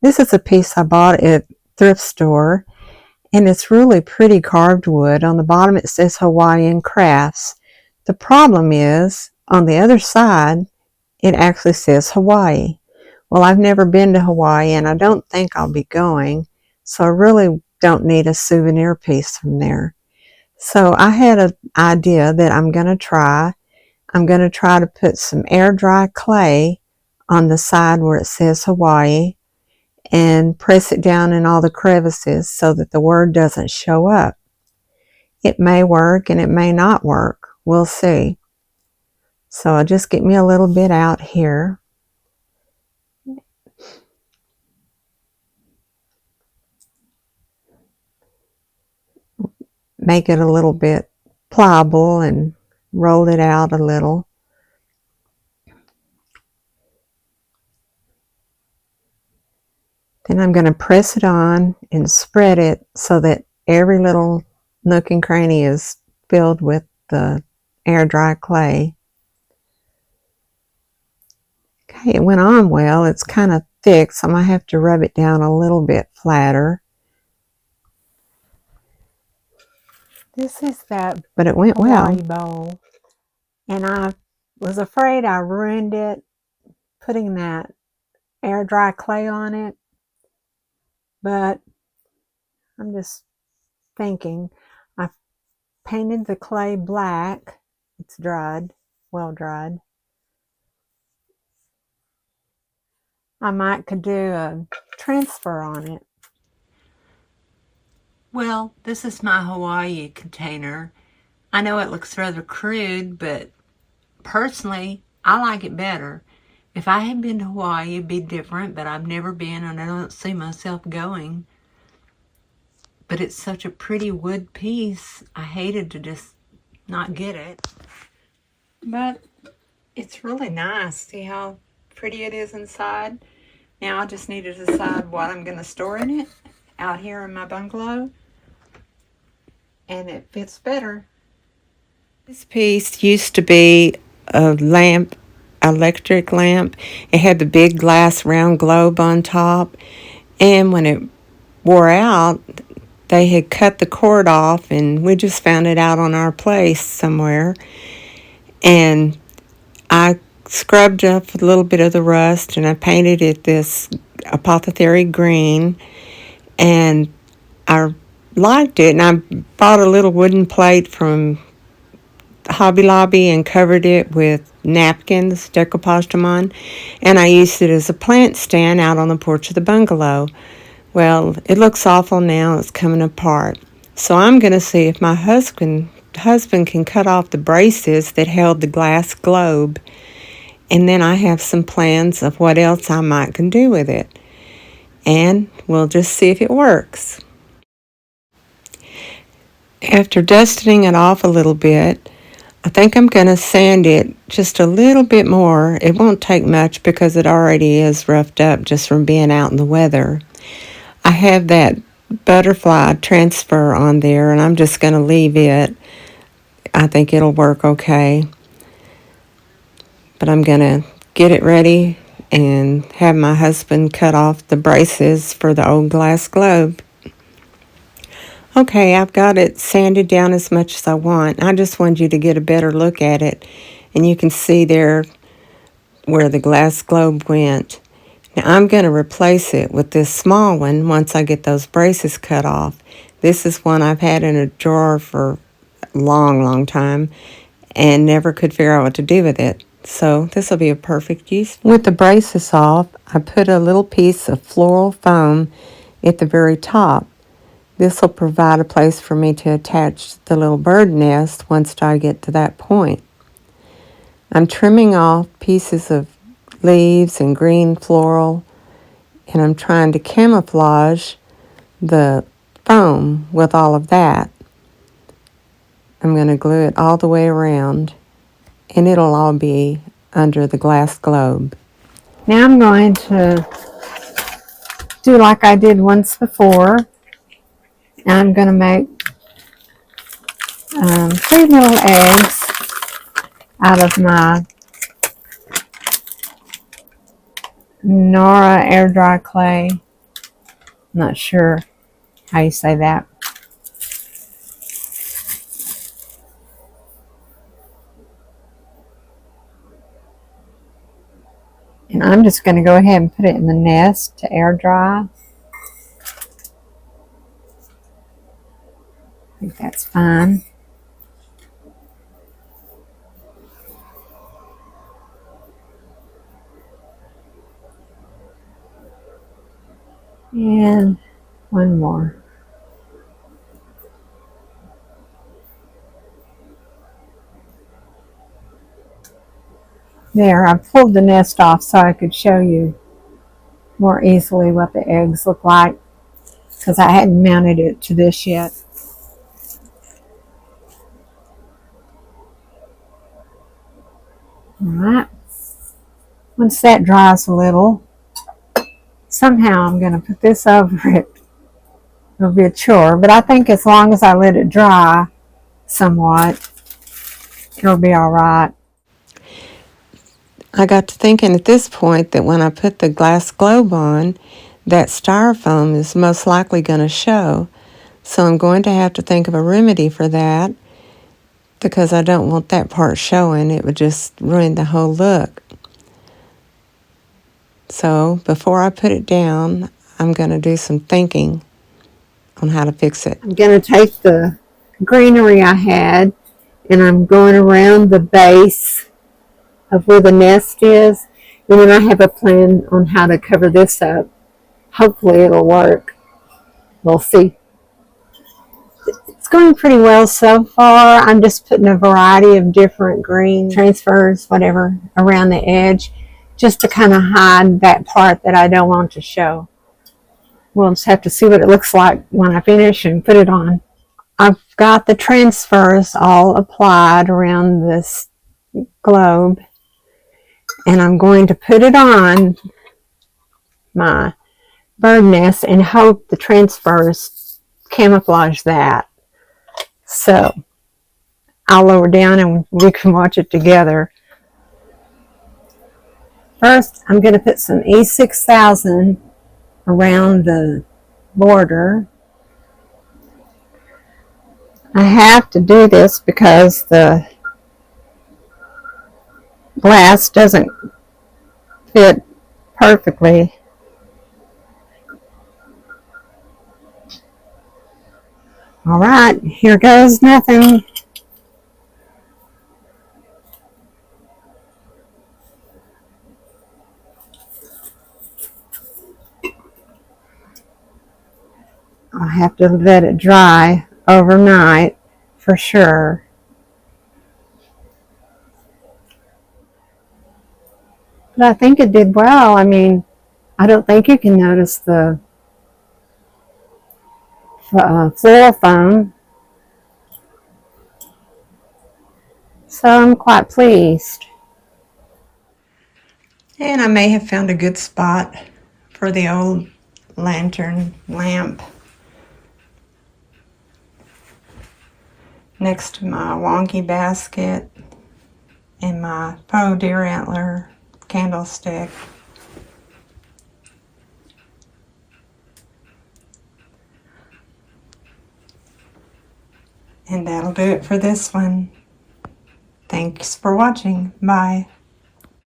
This is a piece I bought at thrift store, and it's really pretty carved wood. On the bottom it says Hawaiian Crafts. The problem is, on the other side, it actually says Hawaii. Well, I've never been to Hawaii, and I don't think I'll be going, so I really don't need a souvenir piece from there. So I had an idea that I'm going to try. I'm going to try to put some air dry clay on the side where it says Hawaii and press it down in all the crevices so that the word doesn't show up. It may work and it may not work. We'll see. So I'll just get me a little bit out here. Make it a little bit pliable and roll it out a little. Then I'm going to press it on and spread it so that every little nook and cranny is filled with the air dry clay. Okay, it went on well. It's kind of thick, so I might have to rub it down a little bit flatter. This is that, but it went well. Bowl, and I was afraid I ruined it putting that air dry clay on it, but I'm just thinking. I painted the clay black. It's dried, well dried. I might could do a transfer on it. Well, this is my Hawaii container. I know it looks rather crude, but personally, I like it better. If I had been to Hawaii, it'd be different, but I've never been and I don't see myself going. But it's such a pretty wood piece. I hated to just not get it. But it's really nice. See how pretty it is inside? Now I just need to decide what I'm going to store in it out here in my bungalow. And it fits better. This piece used to be a lamp, electric lamp. It had the big glass round globe on top. And when it wore out, they had cut the cord off, and we just found it out on our place somewhere. And I scrubbed up a little bit of the rust, and I painted it this apothecary green, and I liked it. And I bought a little wooden plate from Hobby Lobby and covered it with napkins, decoupage de monde, and I used it as a plant stand out on the porch of the bungalow. Well, it looks awful now. It's coming apart. So I'm going to see if my husband can cut off the braces that held the glass globe, and then I have some plans of what else I might can do with it. And we'll just see if it works. After dusting it off a little bit, I think I'm going to sand it just a little bit more. It won't take much because it already is roughed up just from being out in the weather. I have that butterfly transfer on there, and I'm just going to leave it. I think it'll work okay. But I'm going to get it ready and have my husband cut off the braces for the old glass globe. Okay, I've got it sanded down as much as I want. I just wanted you to get a better look at it. And you can see there where the glass globe went. Now I'm going to replace it with this small one once I get those braces cut off. This is one I've had in a drawer for a long, long time and never could figure out what to do with it. So this will be a perfect use. With the braces off, I put a little piece of floral foam at the very top. This will provide a place for me to attach the little bird nest once I get to that point. I'm trimming off pieces of leaves and green floral, and I'm trying to camouflage the foam with all of that. I'm going to glue it all the way around, and it'll all be under the glass globe. Now I'm going to do like I did once before. I'm going to make 3 little eggs out of my Nora air dry clay. I'm not sure how you say that. And I'm just going to go ahead and put it in the nest to air dry. I think that's fine. And one more. There, I pulled the nest off so I could show you more easily what the eggs look like, because I hadn't mounted it to this yet. Alright, once that dries a little, somehow I'm going to put this over it. It'll be a chore, but I think as long as I let it dry somewhat, it'll be alright. I got to thinking at this point that when I put the glass globe on, that styrofoam is most likely going to show. So I'm going to have to think of a remedy for that, because I don't want that part showing. It would just ruin the whole look. So before I put it down, I'm going to do some thinking on how to fix it. I'm going to take the greenery I had, and I'm going around the base of where the nest is, and then I have a plan on how to cover this up. Hopefully it'll work. We'll see. It's going pretty well so far. I'm just putting a variety of different green transfers, whatever, around the edge, just to kind of hide that part that I don't want to show. We'll just have to see what it looks like when I finish and put it on. I've got the transfers all applied around this globe, and I'm going to put it on my bird nest and hope the transfers camouflage that. So I'll lower down and we can watch it together. First, I'm going to put some E6000 around the border. I have to do this because the glass doesn't fit perfectly. All right, here goes nothing. I'll have to let it dry overnight for sure. But I think it did well. I mean, I don't think you can notice the floral foam. So I'm quite pleased. And I may have found a good spot for the old lantern lamp next to my wonky basket and my faux deer antler candlestick. And that'll do it for this one. Thanks for watching. Bye.